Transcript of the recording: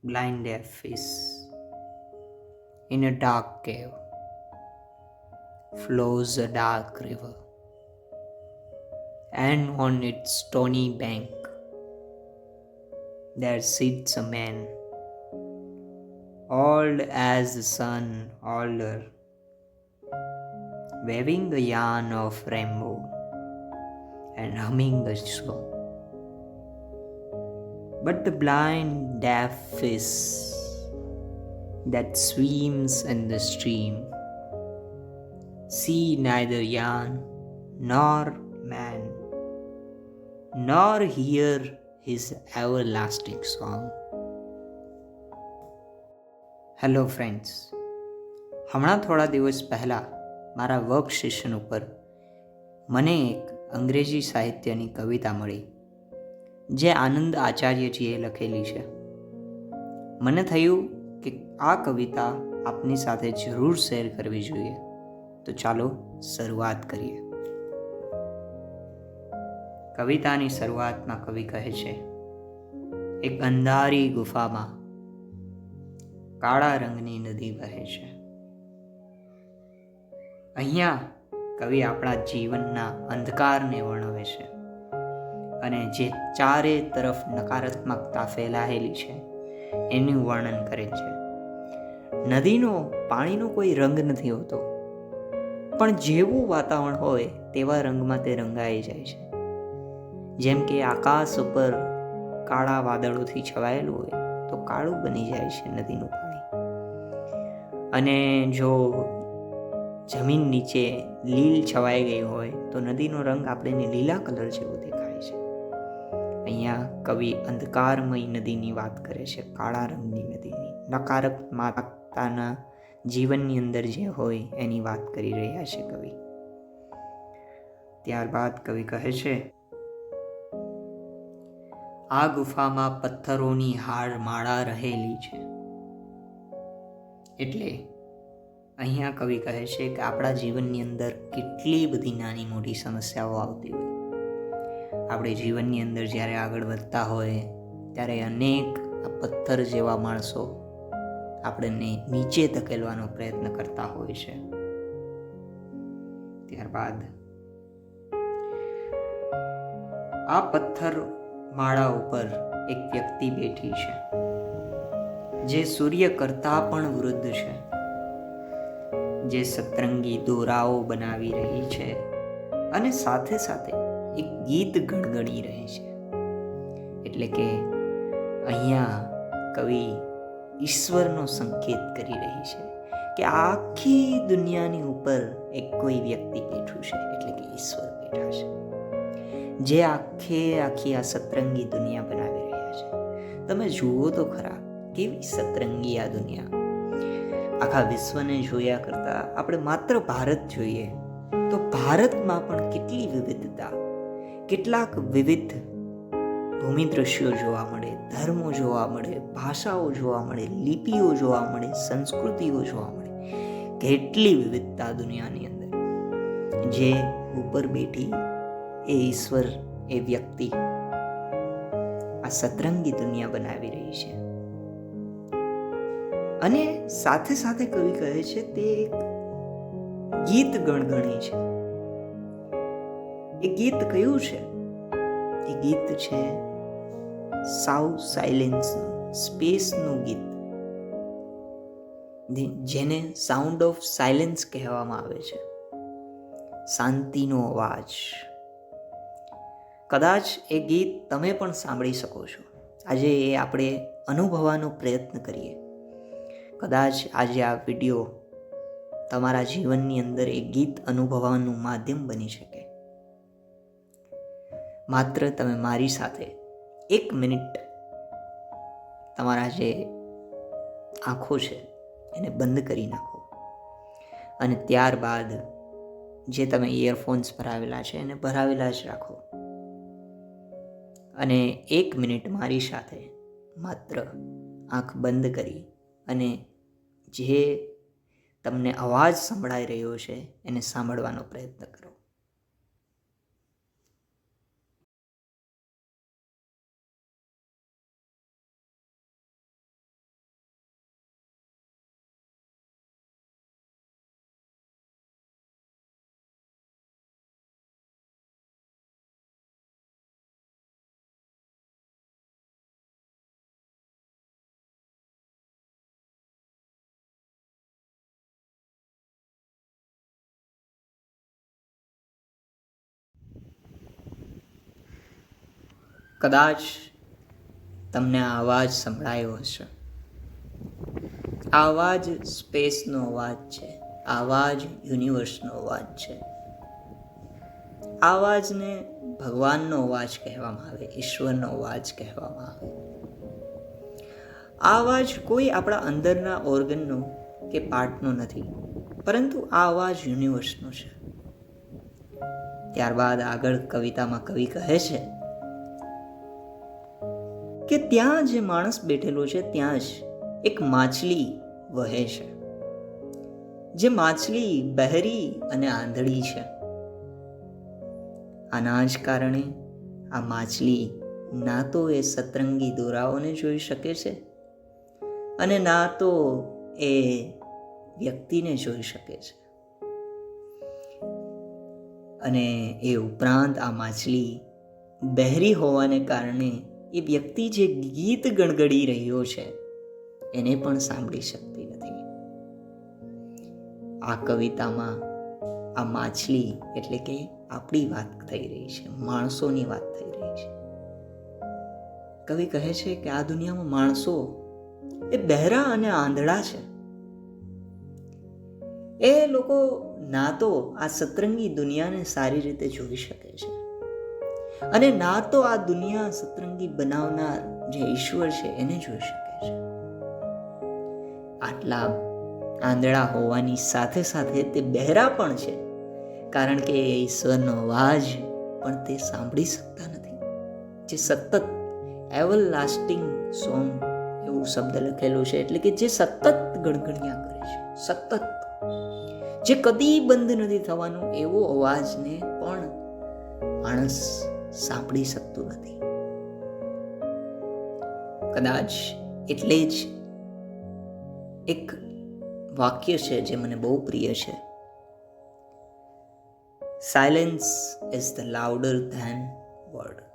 blind deaf fish. In a dark cave flows a dark river, and on its stony bank there sits a man, old as the sun older, waving a yarn of rainbow and humming a song. But the blind deaf fish that swims in the stream see neither yarn nor man, nor hear his everlasting song. Hello friends, હમણાં થોડા દિવસ પહેલાં મારા work session ઉપર મને એક અંગ્રેજી સાહિત્યની કવિતા મળી જે આનંદ આચાર્યજીએ લખેલી છે. મને થયું કે આ કવિતા આપની સાથે જરૂર શેર કરવી જોઈએ, તો ચાલો શરૂઆત કરીએ. કવિતાની શરૂઆતમાં કવિ કહે છે, એક અંધારી ગુફામાં કાળા રંગની નદી વહે છે. અહીંયા કવિ આપણા જીવનના અંધકારને વર્ણવે છે અને જે ચારે તરફ નકારાત્મકતા ફેલાયેલી છે એનું વર્ણન કરે છે. નદીનો પાણીનો કોઈ રંગ નથી હોતો, પણ જેવું વાતાવરણ હોય તેવા રંગમાં તે રંગાઈ જાય છે. જેમ કે આકાશ ઉપર કાળા વાદળોથી છવાયેલું હોય તો કાળું બની જાય છે નદીનું પાણી, અને જો જમીન નીચે લીલ છવાઈ ગઈ હોય તો નદીનો રંગ આપણને લીલા કલર જેવો દેખાય છે. અહીંયા કવિ અંધકારમય નદીની વાત કરે છે, કાળા રંગની નદીની, નકારાત્મકતાના જીવનની અંદર જે હોય એની વાત કરી રહ્યા છે કવિ. ત્યારબાદ કવિ કહે છે, આ ગુફામાં પથ્થરોની હાર માળા રહેલી છે. એટલે અહીંયા કવિ કહે છે કે આપણા જીવનની અંદર કેટલી બધી નાની મોટી સમસ્યાઓ આવતી હોય. આપણે જીવનની અંદર જ્યારે આગળ વધતા હોય ત્યારે અનેક પથ્થર જેવા માણસો આપણને નીચે ધકેલવાનો પ્રયત્ન કરતા હોય છે. ત્યારબાદ આ પથ્થર માળા ઉપર એક વ્યક્તિ બેઠી છે જે સૂર્ય કરતા પણ વૃદ્ધ છે, જે સતરંગી દોરાઓ બનાવી રહી છે અને સાથે સાથે એક ગીત ગણગણી રહી છે. એટલે કે અહીંયા કવિ ઈશ્વરનો સંકેત કરી રહી છે કે આખી દુનિયાની ઉપર એક કોઈ વ્યક્તિ બેઠું છે, એટલે કે ઈશ્વર બેઠા છે, જે આખી આ સતરંગી દુનિયા બનાવી રહ્યા છે. તમે જુઓ તો ખરા કેવી સતરંગી આ દુનિયા. આખા વિશ્વને જોયા કરતા આપણે માત્ર ભારત જોઈએ તો ભારતમાં પણ કેટલી વિવિધતા, કેટલાક વિવિધ ભૂમિ દ્રશ્યો જોવા મળે, ધર્મો જોવા મળે, ભાષાઓ જોવા મળે, લિપિઓ જોવા મળે, સંસ્કૃતિઓ જોવા મળે. કેટલી વિવિધતા દુનિયાની અંદર. જે ઉપર બેઠી એ ઈશ્વર, એ વ્યક્તિ આ સતરંગી દુનિયા બનાવી રહી છે. અને સાથે સાથે કવિ કહે છે તે એક ગીત ગણગણી છે. એ ગીત કયું છે? એ ગીત છે સાઉથ સાયલેન્સનું, સ્પેસનું ગીત, જેને સાઉન્ડ ઓફ સાયલેન્સ કહેવામાં આવે છે, શાંતિનો અવાજ. કદાચ એ ગીત તમે પણ સાંભળી શકો છો. આજે એ આપણે અનુભવવાનો પ્રયત્ન કરીએ. કદાચ આજે આ વિડીયો તમારા જીવનની અંદર એક ગીત અનુભવવાનું માધ્યમ બની શકે. માત્ર તમે મારી સાથે 1 મિનિટ તમારા જે આંખો છે એને બંધ કરી નાખો, અને ત્યારબાદ જે તમે ઇયરફોન્સ ભરાવેલા છે એને ભરાવેલા જ રાખો, અને 1 મિનિટ મારી સાથે માત્ર આંખ બંધ કરી અને જે તમને અવાજ સંભળાઈ રહ્યો છે એને સાંભળવાનો પ્રયત્ન કરો. કદાચ તમને આ અવાજ સંભળાયો હશે. આ અવાજ સ્પેસનો અવાજ છે. આ અવાજ યુનિવર્સનો અવાજ છે. આ અવાજને ભગવાનનો અવાજ કહેવામાં આવે, ઈશ્વરનો અવાજ કહેવામાં આવે. આ અવાજ કોઈ આપણા અંદરના ઓર્ગનનો કે પાર્ટનો નથી, પરંતુ આ અવાજ યુનિવર્સનો છે. ત્યારબાદ આગળ કવિતામાં કવિ કહે છે કે ત્યાં જે માણસ બેઠેલો છે ત્યાં જ એક માછલી વહે છે. જે માછલી બહેરી અને આંધળી છે. આના જ કારણે આ માછલી ના તો એ સતરંગી દોરાઓને જોઈ શકે છે અને ના તો એ વ્યક્તિને જોઈ શકે છે. અને એ ઉપરાંત આ માછલી બહેરી હોવાને કારણે એ વ્યક્તિ જે ગીત ગણગડી રહ્યો છે એને પણ સાંભળી શકતી નથી. આ કવિતામાં આ માછલી એટલે કે આપણી વાત થઈ રહી છે, માણસોની વાત થઈ રહી છે. કવિ કહે છે કે આ દુનિયામાં માણસો એ બહેરા અને આંધળા છે. એ લોકો ના તો આ સતરંગી દુનિયાને સારી રીતે જોઈ શકે છે અને ના તો આ દુનિયા સતરંગી બનાવનાર જે ઈશ્વર છે એને જોઈ શકે છે. આટલા આંધળા હોવાની સાથે સાથે તે બહેરા પણ છે, કારણ કે ઈશ્વરનો અવાજ પણ તે સાંભળી શકતા નથી. જે સતત એવર લાસ્ટિંગ સોંગ એવું શબ્દ લખેલું છે, એટલે કે જે સતત ગણગણ્યા કરે છે, સતત, જે કદી બંધ નથી થવાનું, એવો અવાજને પણ માણસ સાંભળી શકતું નથી. કદાચ એટલે જ એક વાક્ય છે જે મને બહુ પ્રિય છે. Silence is the louder than word.